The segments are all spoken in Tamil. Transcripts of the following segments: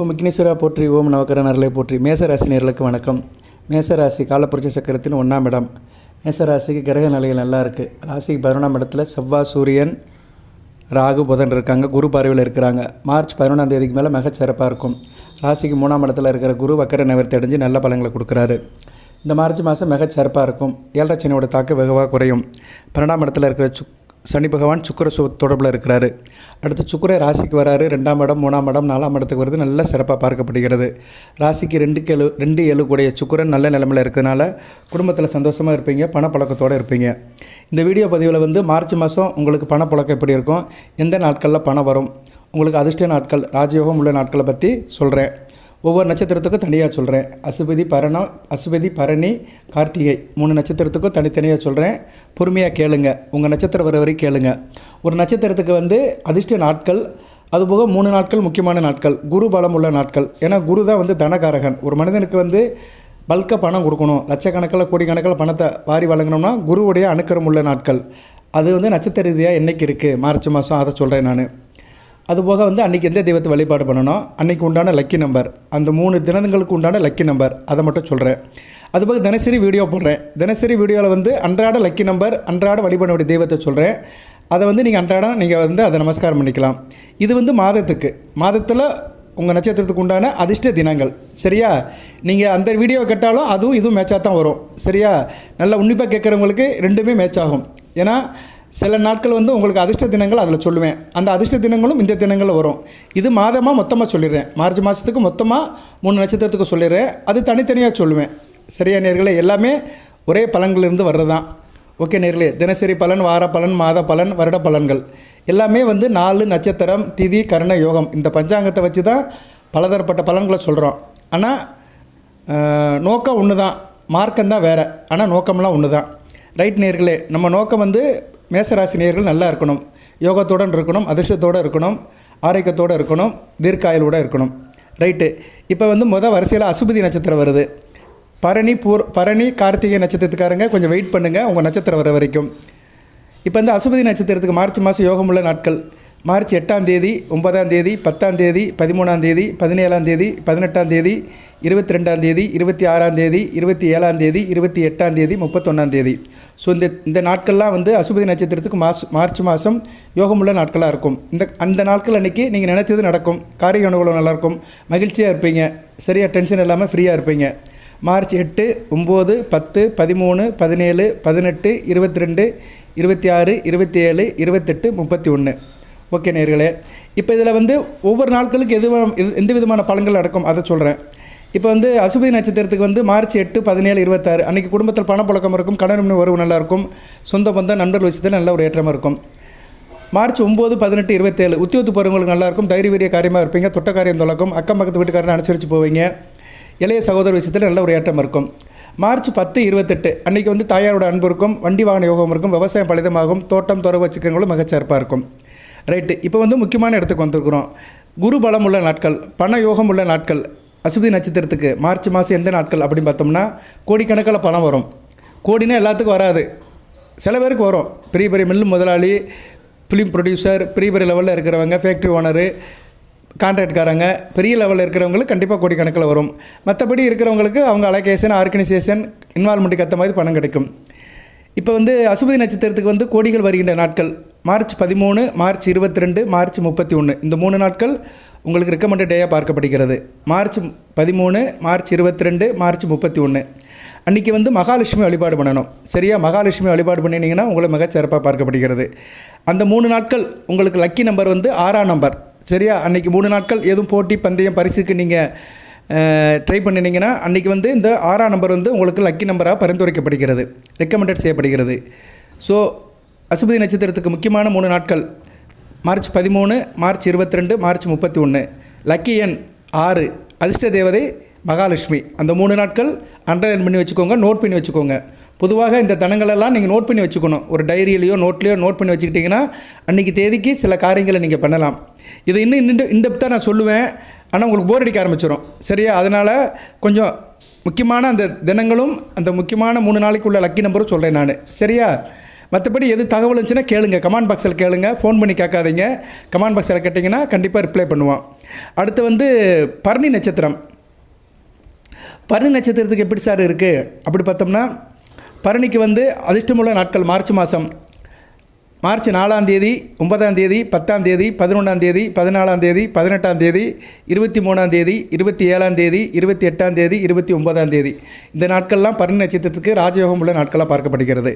ஓம் விக்னேஸ்வரா போற்றி, ஓம் நவக்கர நரலை போற்றி. மேசராசி நேர்களுக்கு வணக்கம். மேசராசி காலப்புரட்சி சக்கரத்தின் 1ஆம் இடம். மேசராசிக்கு கிரக நிலைகள் நல்லா இருக்குது. ராசிக்கு 11ஆம் இடத்துல செவ்வாய், சூரியன், ராகு, புதன் இருக்காங்க. குரு பார்வையில் இருக்கிறாங்க. மார்ச் 11ஆம் தேதிக்கு மேலே மிகச்சிறப்பாக இருக்கும். ராசிக்கு 3ஆம் இடத்துல இருக்கிற குரு வக்கர நிவர்த்தி அடைஞ்சு நல்ல பலன்களை கொடுக்குறாரு. இந்த மார்ச் மாதம் மிகச்சிறப்பாக இருக்கும். 7.5 சனியோட தாக்கம் வெகுவாக குறையும். 12ஆம் இடத்துல இருக்கிற சனி பகவான் சுக்கிர தொடர்பில் இருக்கிறாரு. அடுத்து சுக்கிர ராசிக்கு வராரு. 2ஆம் இடம், 3ஆம் இடம், 4ஆம் இடத்துக்கு வருது. நல்ல சிறப்பாக பார்க்கப்படுகிறது. ராசிக்கு 2 கூடிய சுக்கிரன் நல்ல நிலைமையில் இருக்கிறதுனால குடும்பத்தில் சந்தோஷமாக இருப்பீங்க, பணப்பழக்கத்தோடு இருப்பீங்க. இந்த வீடியோ பதிவில் மார்ச் மாதம் உங்களுக்கு பணப்பழக்கம் எப்படி இருக்கும், எந்த நாட்களில் பணம் வரும், உங்களுக்கு அதிர்ஷ்ட நாட்கள், ராஜயோகம் உள்ள நாட்களை பற்றி சொல்கிறேன். ஒவ்வொரு நட்சத்திரத்துக்கும் தனியாக சொல்கிறேன். அசுபதி, பரணி, கார்த்திகை 3 நட்சத்திரத்துக்கும் தனித்தனியாக சொல்கிறேன். பொறுமையாக கேளுங்க. உங்கள் நட்சத்திரம் வர வரைக்கும் கேளுங்க. ஒரு நட்சத்திரத்துக்கு அதிர்ஷ்ட நாட்கள், அதுபோக 3 நாட்கள் முக்கியமான நாட்கள், குரு பலம் உள்ள நாட்கள். ஏன்னா குரு தான் தனகாரகன். ஒரு மனிதனுக்கு பல்காக பணம் கொடுக்கணும், லட்சக்கணக்கில் கோடிக்கணக்கில் பணத்தை வாரி வழங்கணும்னா குருவுடைய அனுக்கிரம் உள்ள நாட்கள். அது நட்சத்திர ரீதியாக என்றைக்கு இருக்குது மார்ச் மாதம், அதை சொல்கிறேன் நான். அதுபோக அன்றைக்கி எந்த தெய்வத்தை வழிபாடு பண்ணணும், அன்றைக்கி உண்டான லக்கி நம்பர், அந்த 3 தினங்களுக்கு உண்டான லக்கி நம்பர், அதை மட்டும் சொல்கிறேன். அதுபோக தினசரி வீடியோ போடுறேன். தினசரி வீடியோவில் அன்றாட லக்கி நம்பர், அன்றாட வழிபட வேண்டிய தெய்வத்தை சொல்கிறேன். அதை நீங்கள் அன்றாடம் நீங்கள் அதை நமஸ்காரம் பண்ணிக்கலாம். இது மாதத்தில் உங்கள் நட்சத்திரத்துக்கு உண்டான அதிர்ஷ்ட தினங்கள். சரியா? நீங்கள் அந்த வீடியோ கேட்டாலும் அதுவும் இதுவும் மேட்சாக தான் வரும். சரியா? நல்லா உன்னிப்பாக கேட்குறவங்களுக்கு ரெண்டுமே மேட்ச் ஆகும். ஏன்னா சில நாட்கள் உங்களுக்கு அதிர்ஷ்ட தினங்கள் அதில் சொல்லுவேன். அந்த அதிர்ஷ்ட தினங்களும் இந்த தினங்களில் வரும். இது மாதமாக மொத்தமாக சொல்லிடுறேன். மார்ச் மாதத்துக்கு மொத்தமாக 3 நட்சத்திரத்துக்கு சொல்லிடுறேன். அது தனித்தனியாக சொல்லுவேன். சரியா நேர்களே? எல்லாமே ஒரே பலன்களிலிருந்து வர்றது தான். ஓகே நேர்களே? தினசரி பலன், வார பலன், மாத பலன், வருட பலன்கள் எல்லாமே 4 நட்சத்திரம், திதி, கரண, யோகம், இந்த பஞ்சாங்கத்தை வச்சு தான் பலதரப்பட்ட பலன்களை சொல்கிறோம். ஆனால் நோக்கம் ஒன்று தான், மார்க்கம் தான் வேறு. ஆனால் நோக்கம்லாம் ஒன்று தான். ரைட் நேர்களே? நம்ம நோக்கம் மேசராசி நேயர்கள் நல்லா இருக்கணும், யோகத்துடன் இருக்கணும், அதிர்ஷ்டத்தோடு இருக்கணும், ஆரோக்கியத்தோடு இருக்கணும், தீர்க்காயலோடு இருக்கணும். ரைட்டு. இப்போ வரிசையில் அசுபதி நட்சத்திரம் வருது. பரணி, கார்த்திகை நட்சத்திரத்துக்காரங்க கொஞ்சம் வெயிட் பண்ணுங்கள் உங்கள் நட்சத்திரம் வர வரைக்கும். இப்போ அசுபதி நட்சத்திரத்துக்கு மார்ச் மாதம் யோகமுள்ள நாட்கள் மார்ச் 8ஆம் தேதி, 9ஆம் தேதி, 10ஆம் தேதி, 13ஆம் தேதி, 17ஆம் தேதி, 18ஆம் தேதி, 22ஆம் தேதி, 26ஆம் தேதி, 27ஆம் தேதி, 28ஆம் தேதி, 31ஆம் தேதி. ஸோ இந்த நாட்கள்லாம் அசுபதி நட்சத்திரத்துக்கு மார்ச் மாதம் யோகமுள்ள நாட்களாக இருக்கும். அந்த நாட்கள் அன்றைக்கி நீங்கள் நினைத்தது நடக்கும், காரிய அனுகூலம் நல்லாயிருக்கும், மகிழ்ச்சியாக இருப்பீங்க. சரியாக டென்ஷன் இல்லாமல் ஃப்ரீயாக இருப்பீங்க. மார்ச் 8, 9, 10, 13, 17, 18, 22, 26, 27, 28, 31. ஓகே நேர்களே? இப்போ இதில் ஒவ்வொரு நாட்களுக்கு எந்த விதமான பலன்கள் நடக்கும் அதை சொல்கிறேன். இப்போ அசுபதி நட்சத்திரத்துக்கு மார்ச் 8, 17, 26 அன்றைக்கி குடும்பத்தில் பணப்பழக்கம் இருக்கும், கடன் உறவு நல்லாயிருக்கும், சொந்த பந்தம் நண்பர்கள் விஷயத்தில் நல்ல ஒரு ஏற்றமாக இருக்கும். மார்ச் 9, 18, 27 உத்தியோகத்து போகிறவங்களுக்கு நல்லாயிருக்கும், தைரிய வீரிய காரியமாக இருப்பீங்க, தொட்ட காரியம் தொடக்கும், அக்கம் பக்கத்து வீட்டுக்காரனை அனுசரித்து போவீங்க, இளைய சகோதர விஷயத்தில் நல்ல ஒரு ஏற்றம் இருக்கும். மார்ச் 10, 28 அன்றைக்கி தாயாரோட அன்பு இருக்கும், வண்டி வாகன யோகம் இருக்கும், விவசாயம் பலிதமாகும், தோட்டம் துறவு வச்சுக்கங்களும் மிகச்சிறப்பாக இருக்கும். ரைட்டு. இப்போ முக்கியமான இடத்துக்கு வந்திருக்கிறோம். குரு பலம் உள்ள நாட்கள், பண யோகம் உள்ள நாட்கள். அசுபதி நட்சத்திரத்துக்கு மார்ச் மாதம் எந்த நாட்கள் அப்படின்னு பார்த்தோம்னா கோடிக்கணக்கில் பணம் வரும். கோடினா எல்லாத்துக்கும் வராது, சில பேருக்கு வரும். பெரிய பெரிய மில்லு முதலாளி, ஃபிலிம் ப்ரொடியூசர், பெரிய பெரிய லெவலில் இருக்கிறவங்க, ஃபேக்ட்ரி ஓனரு, கான்ட்ராக்ட்காரங்க, பெரிய லெவலில் இருக்கிறவங்களுக்கு கண்டிப்பாக கோடிக்கணக்கில் வரும். மற்றபடி இருக்கிறவங்களுக்கு அவங்க அலோகேஷன், ஆர்கனைசேஷன், இன்வால்மெண்ட்டுக்கு ஏற்ற மாதிரி பணம் கிடைக்கும். இப்போ அசுபதி நட்சத்திரத்துக்கு கோடிகள் வருகின்ற நாட்கள் மார்ச் 13, மார்ச் 22, மார்ச் 31 இந்த 3 நாட்கள் உங்களுக்கு ரெக்கமெண்டட் டேயாக பார்க்கப்படுகிறது. மார்ச் 13, மார்ச் 22, மார்ச் 31 அன்றைக்கி மகாலட்சுமி வழிபாடு பண்ணணும். சரியா? மகாலட்சுமி வழிபாடு பண்ணினீங்கன்னா உங்களை மிகச்சிறப்பாக பார்க்கப்படுகிறது. அந்த 3 நாட்கள் உங்களுக்கு லக்கி நம்பர் 6ஆம் நம்பர். சரியா? அன்றைக்கி 3 நாட்கள் எதுவும் போட்டி பந்தயம் பரிசுக்கு நீங்கள் ட்ரை பண்ணினீங்கன்னா அன்றைக்கி இந்த 6ஆம் நம்பர் உங்களுக்கு லக்கி நம்பராக பரிந்துரைக்கப்படுகிறது, ரெக்கமெண்டட் செய்யப்படுகிறது. ஸோ அசுபதி நட்சத்திரத்துக்கு முக்கியமான 3 நாட்கள் மார்ச் 13, மார்ச் 22, மார்ச் 31. லக்கி எண் 6, அதிர்ஷ்ட தேவதை மகாலட்சுமி. அந்த 3 நாட்கள் அண்டர்லைன் பண்ணி வச்சுக்கோங்க, நோட் பண்ணி வச்சுக்கோங்க. பொதுவாக இந்த தனங்களெல்லாம் நீங்கள் நோட் பண்ணி வச்சுக்கணும். ஒரு டைரியிலையோ நோட்லேயோ நோட் பண்ணி வச்சுக்கிட்டிங்கன்னா அன்றைக்கி தேதிக்கு சில காரியங்களை நீங்கள் பண்ணலாம். இதை இன்னும் இன்டெப்த்தாக நான் சொல்லுவேன், ஆனால் உங்களுக்கு போர் அடிக்க ஆரம்பிச்சிடும். சரியா? அதனால் கொஞ்சம் முக்கியமான அந்த தினங்களும் அந்த முக்கியமான 3 நாளைக்கு உள்ள லக்கி நம்பரும் சொல்கிறேன் நான். சரியா? மற்றபடி எது தகவல் இருந்துச்சுன்னா கேளுங்க, கமெண்ட் பாக்ஸில் கேளுங்க, ஃபோன் பண்ணி கேட்காதீங்க. கமெண்ட் பாக்ஸில் கேட்டிங்கன்னா கண்டிப்பாக ரிப்ளை பண்ணுவோம். அடுத்து வந்து பரணி நட்சத்திரம். பரணி நட்சத்திரத்துக்கு எப்படி சார் இருக்குது அப்படி பார்த்தோம்னா, பரணிக்கு வந்து அதிர்ஷ்டமுள்ள நாட்கள் மார்ச் மாதம், மார்ச் 4ஆம் தேதி, 9ஆம் தேதி, 10ஆம் தேதி, 11ஆம் தேதி, 14ஆம் தேதி, 18ஆம் தேதி, 23ஆம் தேதி, 27ஆம் தேதி, 28ஆம் தேதி, 29ஆம் தேதி. இந்த நாட்கள்லாம் பரணி நட்சத்திரத்துக்கு ராஜயோகம் உள்ள நாட்களாக பார்க்கப்படுகிறது.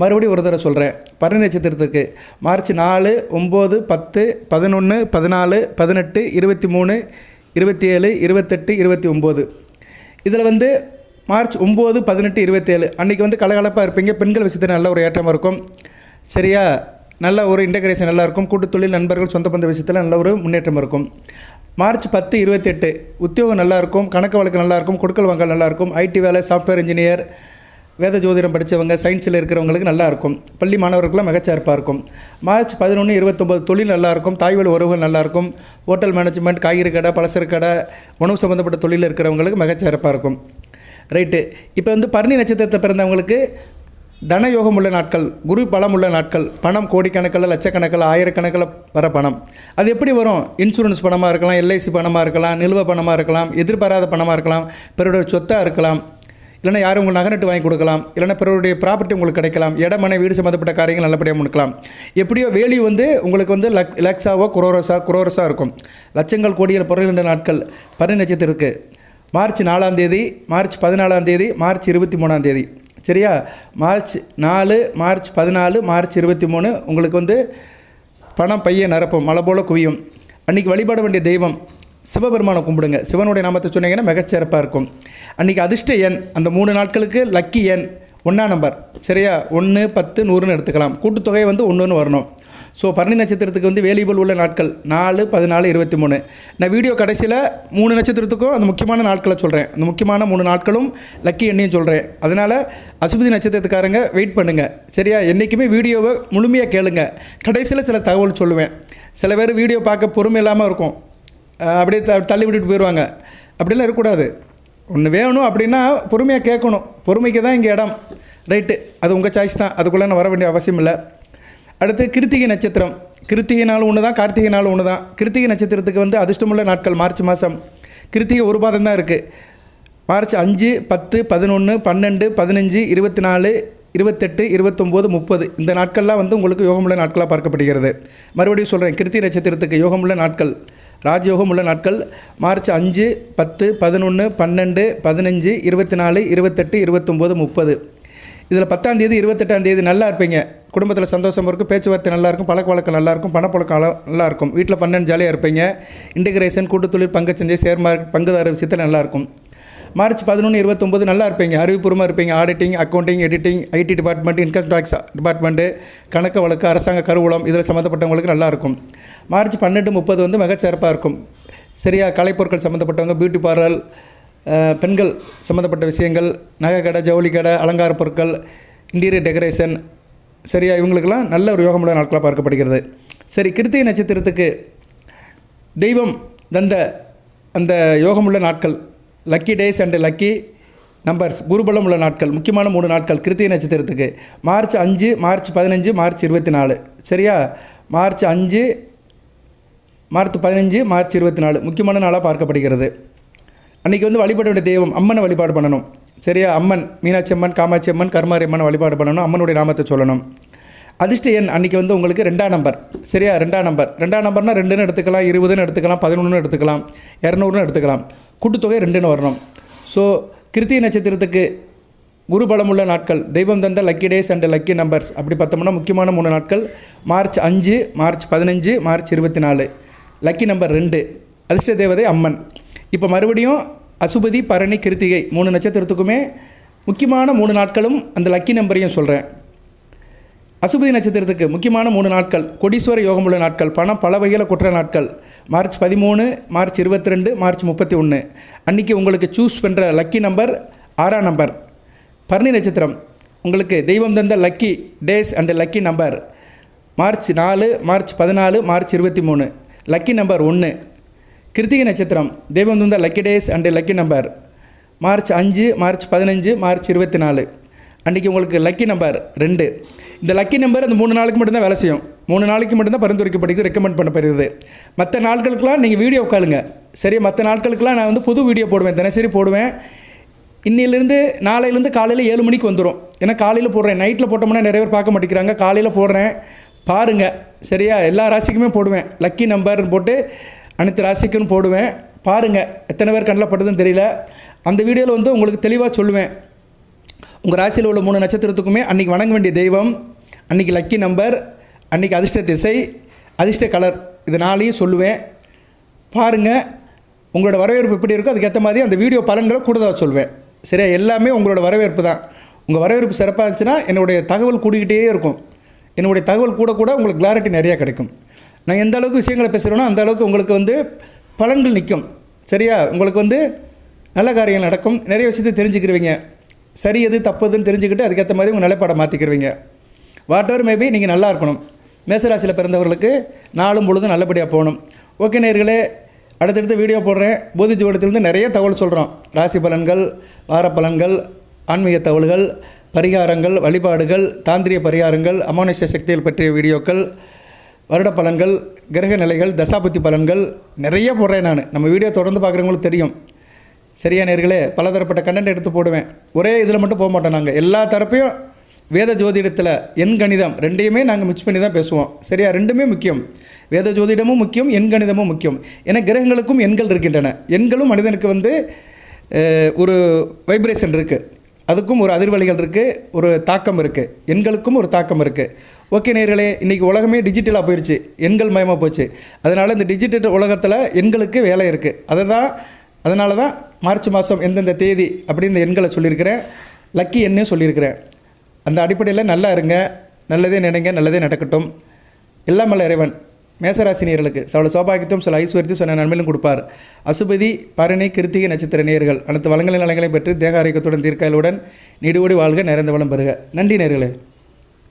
மறுபடியும் ஒரு தடவை சொல்கிறேன். பரணி நட்சத்திரத்துக்கு மார்ச் 4, 9, 10, 11, 14, 18, 23, 27, 28, 29. இதில் வந்து மார்ச் 9, 18, 27 அன்றைக்கி வந்து கலகலப்பாக இருப்பீங்க. பெண்கள் விஷயத்தில் நல்ல ஒரு ஏற்றமாக இருக்கும். சரியா, நல்ல ஒரு இன்டகிரேஷன் நல்லாயிருக்கும். கூட்டு தொழில், நண்பர்கள், சொந்த பந்த விஷயத்தில் நல்ல ஒரு முன்னேற்றம் இருக்கும். மார்ச் 10, 28 உத்தியோகம் நல்லாயிருக்கும். கணக்கு வழக்கு நல்லாயிருக்கும். கொடுக்கல் வாங்கல் நல்லாயிருக்கும். ஐடி வேலை, சாஃப்ட்வேர் இன்ஜினியர், வேத ஜோதிடம் படித்தவங்க, சயின்ஸில் இருக்கிறவங்களுக்கு நல்லாயிருக்கும். பள்ளி மாணவர்களுக்கெல்லாம் மிகச்சிறப்பாக இருக்கும். மார்ச் 11, 29 தொழில் நல்லாயிருக்கும். தாய்வழி உறவுகள் நல்லாயிருக்கும். ஹோட்டல் மேனேஜ்மெண்ட், காய்கறி கடை, பலசர கடை, உணவு சம்மந்தப்பட்ட தொழிலில் இருக்கிறவங்களுக்கு மிகச்சிறப்பாக இருக்கும். ரைட்டு. இப்போ வந்து பரணி நட்சத்திரத்தை பிறந்தவங்களுக்கு தனயோகம் உள்ள நாட்கள், குரு பலம் உள்ள நாட்கள், பணம் கோடிக்கணக்கில், லட்சக்கணக்கில், ஆயிரக்கணக்கில் வர பணம். அது எப்படி வரும்? இன்சூரன்ஸ் பணமாக இருக்கலாம், எல்ஐசி பணமாக இருக்கலாம், நிலுவை பணமாக இருக்கலாம், எதிர்பாராத பணமாக இருக்கலாம், பிறருடைய சொத்தாக இருக்கலாம், இல்லைனா யாரும் உங்களுக்கு நகை வாங்கி கொடுக்கலாம், இல்லைனா பிறருடைய ப்ராப்பர்ட்டி உங்களுக்கு கிடைக்கலாம், இடமனை வீடு சம்மந்தப்பட்ட காரியங்கள் நல்லபடியாக முடிக்கலாம். எப்படியோ வேல்யூ வந்து உங்களுக்கு வந்து லேக்ஸாவோ குரோரஸாக இருக்கும். லட்சங்கள் கோடியில் பொருள்கின்ற நாட்கள் பரணி நட்சத்திரத்துக்கு மார்ச் 4ஆம் தேதி, மார்ச் 14ஆம் தேதி, மார்ச் 23ஆம் தேதி. சரியா, மார்ச் 4, மார்ச் 14, மார்ச் 23 உங்களுக்கு வந்து பணம் பைய நிரப்பும், மழை போல் குவியும். அன்றைக்கி வழிபாட வேண்டிய தெய்வம் சிவபெருமானை கும்பிடுங்க. சிவனுடைய நாமத்தை சொன்னீங்கன்னா மிகச்சிறப்பாக இருக்கும். அன்றைக்கி அதிர்ஷ்ட எண், அந்த 3 நாட்களுக்கு லக்கி எண் 1ஆம் நம்பர். சரியா, 1, 10, 100ன்னு எடுத்துக்கலாம். கூட்டுத்தொகை வந்து 1ன்னு வரணும். ஸோ பரணி நட்சத்திரத்துக்கு வந்து வேலியபிள் உள்ள நாட்கள் 4, 14, 23. நான் வீடியோ கடைசியில் 3 நட்சத்திரத்துக்கும் அந்த முக்கியமான நாட்களை சொல்கிறேன். அந்த முக்கியமான 3 நாட்களும் லக்கி எண்ணையும் சொல்கிறேன். அதனால் அசுபதி நட்சத்திரத்துக்காரங்க வெயிட் பண்ணுங்கள். சரியா, என்றைக்குமே வீடியோவை முழுமையாக கேளுங்க. கடைசியில் சில தகவல் சொல்லுவேன். சில பேர் வீடியோ பார்க்க பொறுமை இல்லாமல் இருக்கும், அப்படியே தள்ளி விட்டுட்டு போயிடுவாங்க. அப்படிலாம் இருக்கக்கூடாது. ஒன்று வேணும் அப்படின்னா பொறுமையாக கேட்கணும். பொறுமைக்கு தான் இங்கே இடம். ரைட்டு, அது உங்கள் சாய்ஸ் தான். அதுக்குள்ளே நான் வர வேண்டிய அவசியம் இல்லை. அடுத்து கிருத்திகை நட்சத்திரம். கிருத்திகை நாள் ஒன்று தான், கார்த்திகை நாள் ஒன்று தான். கிருத்திகை நட்சத்திரத்துக்கு வந்து அதிர்ஷ்டமுள்ள நாட்கள் மார்ச் மாதம். கிருத்திகை ஒரு பாதம் தான் இருக்குது. மார்ச் 5, 10, 11, 12, 15, 24, 28, 29, 30 இந்த நாட்கள்லாம் வந்து உங்களுக்கு யோகமுள்ள நாட்களாக பார்க்கப்படுகிறது. மறுபடியும் சொல்கிறேன், கிருத்திகை நட்சத்திரத்துக்கு யோகமுள்ள நாட்கள், ராஜயோகம் உள்ள நாட்கள் மார்ச் 5, 10, 11, 12, 15, 24, 28, 29, 30. இதில் 10ஆம் தேதி, 28ஆம் தேதி நல்லா இருப்பீங்க. குடும்பத்தில் சந்தோஷம் இருக்கும், பேச்சுவார்த்தை நல்லாயிருக்கும், பழக்க வழக்கம் நல்லாயிருக்கும், பணப்பழக்கம் நல்லாயிருக்கும், வீட்டில் பன்னெண்டு ஜாலியாக இருப்பீங்க. இன்டகிரேஷன், கூட்டுத்தொழில், பங்குச்சந்தை, ஷேர் மார்க்கெட், பங்குதார விஷயத்தில் நல்லாயிருக்கும். மார்ச் 11, 29 நல்லா இருப்பீங்க. அறிவுபூர்வமாக இருப்பீங்க. Auditing, accounting, editing, IT department, income tax department, கணக்கு வழக்கு, அரசாங்க கருவூலம் இதில் சம்மந்தப்பட்டவங்களுக்கு நல்லாயிருக்கும். மார்ச் 12, 30 வந்து மிகச்சிறப்பாக இருக்கும். சரியா, கலைப்பொருட்கள் சம்மந்தப்பட்டவங்க, பியூட்டி பார்லர், பெண்கள் சம்மந்தப்பட்ட விஷயங்கள், நகை கடை, ஜவுளி கடை, அலங்கார பொருட்கள், இன்டீரியர் டெக்கரேஷன், சரியா, இவங்களுக்கெல்லாம் நல்ல ஒரு யோகமுள்ள நாட்களாக பார்க்கப்படுகிறது. சரி, கிருத்திகை நட்சத்திரத்துக்கு தெய்வம் தந்த அந்த யோகமுள்ள நாட்கள், lucky days and lucky numbers, குருபலம் உள்ள நாட்கள், முக்கியமான 3 நாட்கள் கிருத்திகை நட்சத்திரத்துக்கு மார்ச் 5, மார்ச் 15, மார்ச் 24. சரியா, மார்ச் 5, மார்ச் 15, மார்ச் 24 முக்கியமான நாளாக பார்க்கப்படுகிறது. அன்றைக்கி வந்து வழிபட வேண்டிய தெய்வம் அம்மனை வழிபாடு பண்ணணும். சரியா, அம்மன், மீனாட்சி அம்மன், காமாட்சி அம்மன், கருமாரி அம்மனை வழிபாடு பண்ணணும். அம்மனுடைய நாமத்தை சொல்லணும். அதிர்ஷ்ட எண் அன்றைக்கி வந்து உங்களுக்கு 2ஆம் நம்பர். சரியா, 2ஆம் நம்பர். 2ஆம் நம்பர்னால் 2ன்னு எடுத்துக்கலாம், 20ன்னு எடுத்துக்கலாம், 11ன்னு எடுத்துக்கலாம், 200ன்னு எடுத்துக்கலாம். கூட்டுத்தொகை 2ன்னு வரணும். ஸோ கிருத்திகை நட்சத்திரத்துக்கு குருபலமுள்ள நாட்கள், தெய்வம் தந்த lucky days and lucky numbers அப்படி பார்த்தோம்னா முக்கியமான 3 நாட்கள் March 5, March 15, March 24. Lucky number 2, அதிர்ஷ்ட தேவதை அம்மன். இப்போ மறுபடியும் அசுபதி, பரணி, கிருத்திகை 3 நட்சத்திரத்துக்குமே முக்கியமான 3 நாட்களும் அந்த லக்கி நம்பரையும் சொல்கிறேன். அசுபதி நட்சத்திரத்துக்கு முக்கியமான 3 நாட்கள், கொடீஸ்வர யோகமுள்ள நாட்கள், பணம் பல வகையில் கொட்டுற நாட்கள் மார்ச் 13, மார்ச் 22, மார்ச் 31. அன்றைக்கி உங்களுக்கு சூஸ் பண்ணுற லக்கி நம்பர் 6ஆம் நம்பர். பரணி நட்சத்திரம் உங்களுக்கு தெய்வம் தந்த lucky days and lucky number March 4, March 14, March 23. Lucky number 1. Krittika நட்சத்திரம் தெய்வம் தந்த lucky days and lucky number March 5, March 15, March 24. அன்றைக்கி உங்களுக்கு லக்கி நம்பர் 2. இந்த லக்கி நம்பர் அந்த 3 நாளுக்கு மட்டும்தான் வேலை செய்யும். 3 நாளைக்கு மட்டும்தான் பரிந்துரைக்கப்படுகிறது, ரெக்கமெண்ட் பண்ணப்படுகிறது. மற்ற நாட்களுக்கெலாம் நீங்கள் வீடியோ உட்காருங்க. சரியா? மற்ற நாட்களுக்கெலாம் நான் வந்து புது வீடியோ போடுவேன், தினசரி போடுவேன். இன்னிலேருந்து நாளையிலேருந்து காலையில் 7 மணிக்கு வந்துடும். ஏன்னா காலையில் போடுறேன், நைட்டில் போட்டோம்னா நிறைய பேர் பார்க்க மாட்டேங்கிறாங்க. காலையில் போடுறேன், பாருங்கள். சரியா? எல்லா ராசிக்குமே போடுவேன், லக்கி நம்பர்னு போட்டு அனைத்து ராசிக்குன்னு போடுவேன். பாருங்கள், எத்தனை பேர் கண்ணில் பட்டதுன்னு தெரியல. அந்த வீடியோவில் வந்து உங்களுக்கு தெளிவாக சொல்லுவேன். உங்கள் ராசியில் உள்ள 3 நட்சத்திரத்துக்குமே அன்றைக்கி வணங்க வேண்டிய தெய்வம், அன்றைக்கி லக்கி நம்பர், அன்றைக்கி அதிர்ஷ்ட திசை, அதிர்ஷ்ட கலர், இது 4ஐயும் சொல்லுவேன். பாருங்கள், உங்களோட வரவேற்பு எப்படி இருக்கோ அதுக்கேற்ற மாதிரி அந்த வீடியோ பலன்களை கூடுதலாக சொல்வேன். சரியா? எல்லாமே உங்களோட வரவேற்பு தான். உங்கள் வரவேற்பு சிறப்பாக இருந்துச்சுன்னா என்னுடைய தகவல் கூடிக்கிட்டே இருக்கும். என்னுடைய தகவல் கூட கூட உங்களுக்கு கிளாரிட்டி நிறையா கிடைக்கும். நான் எந்த அளவுக்கு விஷயங்களை பேசுகிறேனோ அந்த அளவுக்கு உங்களுக்கு வந்து பலன்கள் நிற்கும். சரியா? உங்களுக்கு வந்து நல்ல காரியங்கள் நடக்கும். நிறைய விஷயத்தை தெரிஞ்சுக்கிருவீங்க. சரி எது தப்புதுன்னு தெரிஞ்சுக்கிட்டு அதுக்கேற்ற மாதிரி உங்கள் நிலைப்பாடை மாற்றிக்கிருவீங்க. வாட் எவர் மேபி நீங்கள் நல்லா இருக்கணும். மேசராசியில் பிறந்தவர்களுக்கு நாளும் பொழுதும் நல்லபடியாக போகணும். ஓகே நேயர்களே, அடுத்தடுத்த வீடியோ போடுறேன். போதி ஜோதிடத்திலேருந்து நிறைய தகவல் சொல்கிறோம். ராசி பலன்கள், வார பலன்கள், ஆன்மீக தகவல்கள், பரிகாரங்கள், வழிபாடுகள், தாந்திரிய பரிகாரங்கள், அமானுஷ்ய சக்திகள் பற்றிய வீடியோக்கள், வருட பலன்கள், கிரக நிலைகள், தசாபுத்தி பலன்கள் நிறைய போடுறேன் நான். நம்ம வீடியோ தொடர்ந்து பார்க்குறவங்களுக்கு தெரியும். சரியா நேயர்களே? பலதரப்பட்ட கண்டென்ட் எடுத்து போடுவேன். ஒரே இதில் மட்டும் போக மாட்டோம். நாங்கள் எல்லா தரப்பையும் வேத ஜோதிடத்தில் எண் கணிதம் ரெண்டையுமே நாங்கள் மிக்ஸ் பண்ணி தான் பேசுவோம். சரியா? ரெண்டுமே முக்கியம். வேத ஜோதிடமும் முக்கியம், எண் கணிதமும் முக்கியம். ஏன்னா கிரகங்களுக்கும் எண்கள் இருக்கின்றன. எண்களும் மனிதனுக்கு வந்து ஒரு வைப்ரேஷன் இருக்குது, அதுக்கும் ஒரு அதிர்வலைகள் இருக்குது, ஒரு தாக்கம் இருக்குது. எண்களுக்கும் ஒரு தாக்கம் இருக்குது. ஓகே நேயர்களே, இன்றைக்கி உலகமே டிஜிட்டலாக போயிடுச்சு, எண்கள் மயமாக போச்சு. அதனால் இந்த டிஜிட்டல் உலகத்தில் எண்களுக்கு வேலை இருக்குது. அதனால தான் மார்ச் மாதம் எந்தெந்த தேதி அப்படின்னு இந்த எண்களை சொல்லியிருக்கிறேன், லக்கி எண்ணே சொல்லியிருக்கிறேன். அந்த அடிப்படையில் நல்லா இருங்க, நல்லதே நினைங்க, நல்லதே நடக்கட்டும். எல்லாம் வல்ல இறைவன் மேசராசினியர்களுக்கு சவள சோபாகியத்தையும் சில ஐஸ்வர்யத்தையும் சில நன்மையிலும் கொடுப்பார். அசுபதி, பரணி, கிருத்திகை நட்சத்திர நேயர்கள் அனைத்து வளங்களின் நலங்களையும் பெற்று தேக ஆரோக்கியத்துடன் தீர்க்காயலுடன் நீடுவோடி வாழ்க, நிறைந்த வளம் பெறுக. நன்றி நேயர்களே.